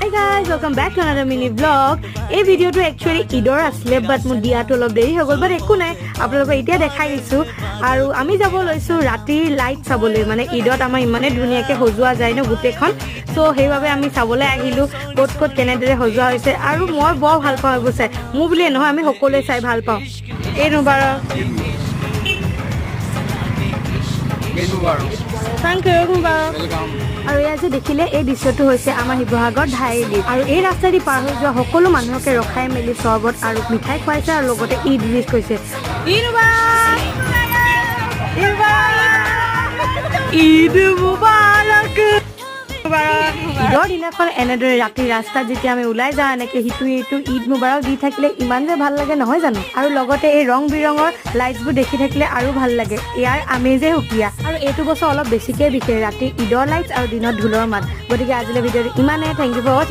Hi guys, welcome back to another mini vlog. এই ভিডিওটো actually ঈদৰ আছিলে বাট মোৰ দিয়াটো অলপ দেৰি হৈ গ'ল বাট একো নাই আপোনালোকক এতিয়া দেখাই দিছো আৰু আমি যাব লৈছো ৰাতিৰ লাইট চাবলৈ মানে ঈদত আমাৰ ইমানে ধুনীয়াকৈ সজোৱা যায় ন গোটেইখন সো সেইভাবে আমি চাবলৈ আহিলো ক'ত ক'ত কেনেদৰে সজোৱা হৈছে আৰু মই বৰ ভাল পাওঁ এইবোৰ চাই মোৰ বুলিয়ে নহয় আমি সকলোৱে চাই ভাল পাওঁ এই নুবাৰক Thank you, welcome. আৰু এয়া যে দেখিলে এই দৃশ্যটো হৈছে আমাৰ শিৱসাগৰ ঢাইলি আৰু এই ৰাস্তাদি পাৰ হৈ যোৱা সকলো মানুহকে ৰখাই মেলি চৰবত আৰু মিঠাই খুৱাইছে আৰু লগতে ঈদ উইচ কৰিছে ঈদ মুবাৰক ঈদৰ দিনাখন এনেদৰে ৰাতি ৰাস্তাত যেতিয়া আমি ওলাই যাওঁ এনেকে সিটো ইটো ঈদ মুবাৰক দি থাকিলে ইমান যে ভাল লাগে নহয় জানো আৰু লগতে এই ৰং বিৰঙৰ লাইটছবোৰ দেখি থাকিলে আৰু ভাল লাগে ইয়াৰ আমেজে সুকীয়া আৰু এইটো বছৰ অলপ বেছিকৈ বিশেষ ৰাতি ঈদৰ লাইটছ আৰু দিনত ঢোলৰ মাত গতিকে আজিলৈ ভিডিঅ'টো ইমানে থেংক ইউ ফৰ